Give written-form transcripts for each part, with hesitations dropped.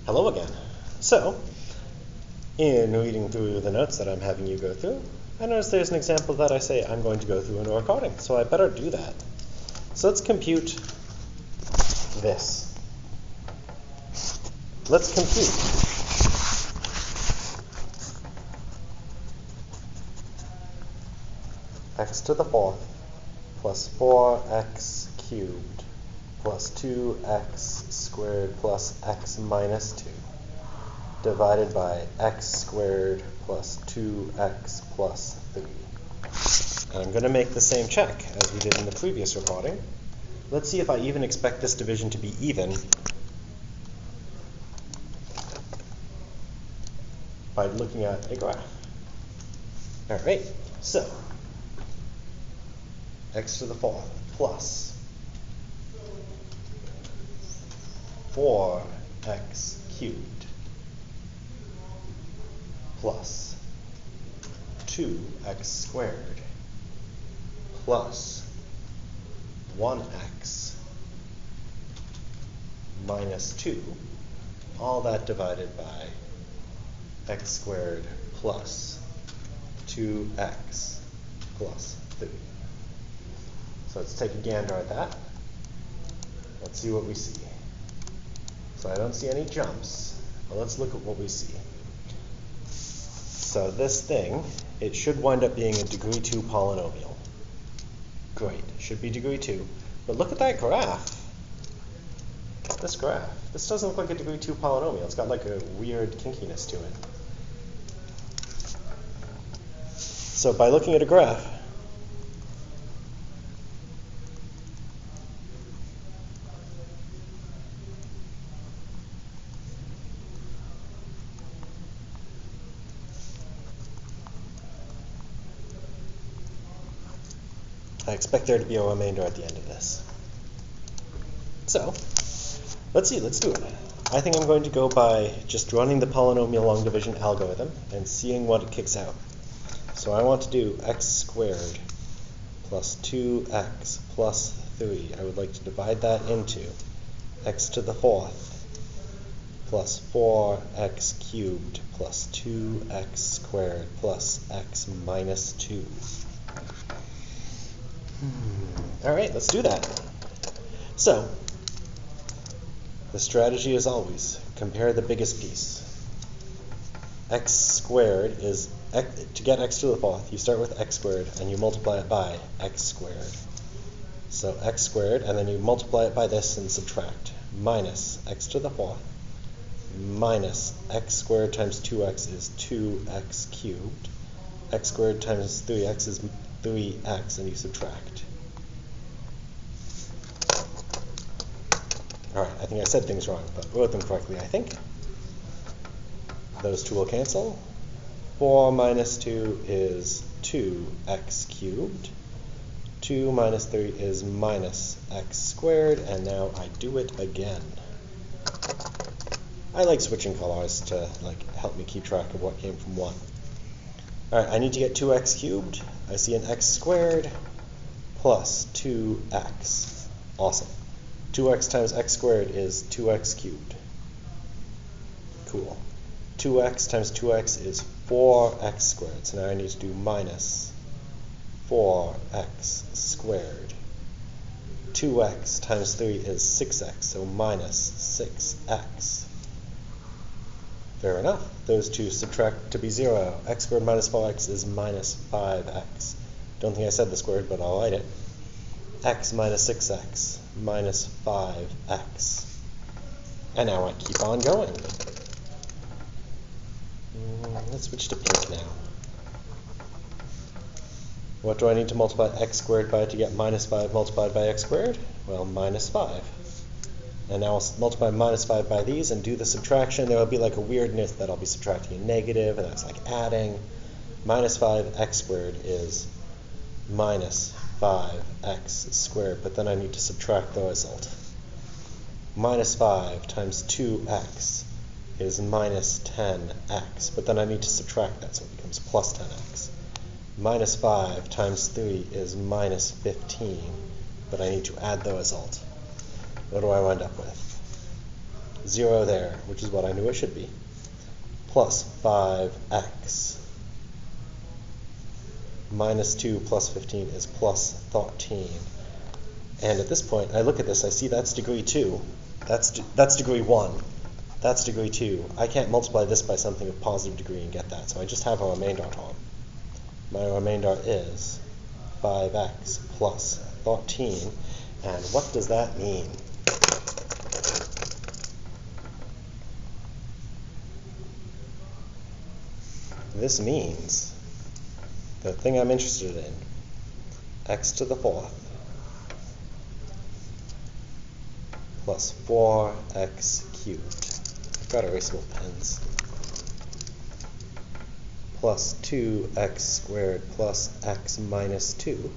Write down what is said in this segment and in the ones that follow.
Hello again. So, in reading through the notes that I'm having you go through, I noticed there's an example that I say I'm going to go through in a recording, so I better do that. So let's compute this. Let's compute x to the fourth plus 4x cubed plus 2x squared plus x minus 2 divided by x squared plus 2x plus 3. And I'm going to make the same check as we did in the previous recording. Let's see if I even expect this division to be even by looking at a graph. All right, so x to the fourth plus 4x cubed plus 2x squared plus 1x minus 2, all that divided by x squared plus 2x plus 3. So let's take a gander at that. Let's see what we see. So I don't see any jumps, but let's look at what we see. So this thing, it should wind up being a degree 2 polynomial. Great, it should be degree 2. But look at that graph. This graph. This doesn't look like a degree 2 polynomial. It's got like a weird kinkiness to it. So by looking at a graph, I expect there to be a remainder at the end of this. So, let's see, let's do it. I think I'm going to go by just running the polynomial long division algorithm and seeing what it kicks out. So I want to do x squared plus 2x plus 3. I would like to divide that into x to the fourth plus 4x cubed plus 2x squared plus x minus 2. All right, let's do that. So, the strategy is always compare the biggest piece. X squared is, to get x to the fourth, you start with x squared and you multiply it by x squared. So x squared, and then you multiply it by this and subtract. Minus x to the fourth minus x squared times 2x is 2x cubed. X squared times 3x is 3x, and you subtract. All right, I think I said things wrong, but wrote them correctly, I think. Those two will cancel. 4 minus 2 is 2x cubed. 2 minus 3 is minus x squared, and now I do it again. I like switching colors to help me keep track of what came from what. All right, I need to get 2x cubed. I see an x squared plus 2x. Awesome. 2x times x squared is 2x cubed. Cool. 2x times 2x is 4x squared. So now I need to do minus 4x squared. 2x times 3 is 6x, so minus 6x. Fair enough. Those two subtract to be 0. X squared minus 4x is minus 5x. Don't think I said the squared, but I'll write it. X minus 6x minus 5x. And now I keep on going. Let's switch to pink now. What do I need to multiply x squared by to get minus 5 multiplied by x squared? Well, minus 5. And now I'll multiply minus 5 by these and do the subtraction. There will be like a weirdness that I'll be subtracting a negative, and that's like adding. Minus 5x squared is minus 5x squared, but then I need to subtract the result. Minus 5 times 2x is minus 10x, but then I need to subtract that, so it becomes plus 10x. Minus 5 times 3 is minus 15, but I need to add the result. What do I wind up with? 0 there, which is what I knew it should be, plus 5x minus 2 plus 15 is plus 13. And at this point, I look at this, I see that's degree 2. That's degree 1. That's degree 2. I can't multiply this by something of positive degree and get that, so I just have a remainder at home. My remainder is 5x plus 13. And what does that mean? This means the thing I'm interested in, x to the 4th plus 4x cubed. I've got erasable pens. Plus 2x squared plus x minus 2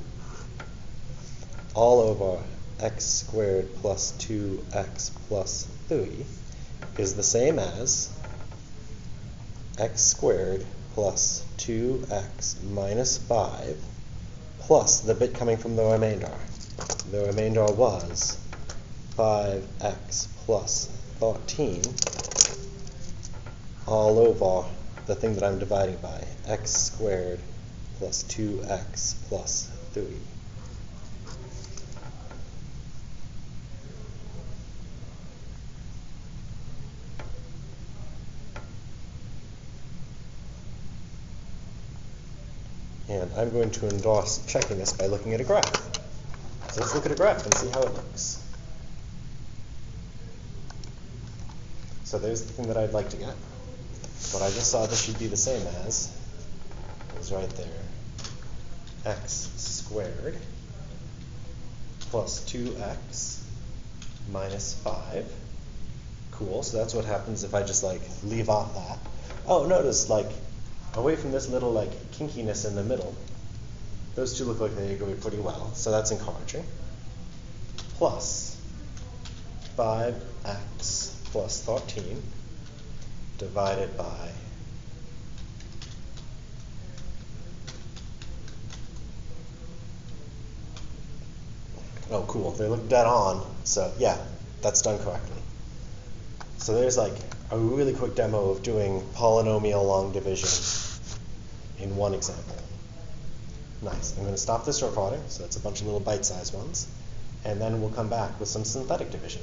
all over x squared plus 2x plus 3 is the same as x squared plus 2x minus 5 plus the bit coming from the remainder. The remainder was 5x plus 13 all over the thing that I'm dividing by, x squared plus 2x plus 3. And I'm going to endorse checking this by looking at a graph. So let's look at a graph and see how it looks. So there's the thing that I'd like to get. What I just saw this should be the same as is right there. X squared plus 2x minus 5. Cool, so that's what happens if I just like leave off that. Oh, notice like away from this little like kinkiness in the middle, those two look like they go pretty well, so that's encouraging. Plus 5x plus 13 divided by oh cool, they look dead on, so yeah, that's done correctly. So there's like a really quick demo of doing polynomial long division in one example. Nice. I'm going to stop this recording, so it's a bunch of little bite-sized ones, and then we'll come back with some synthetic division.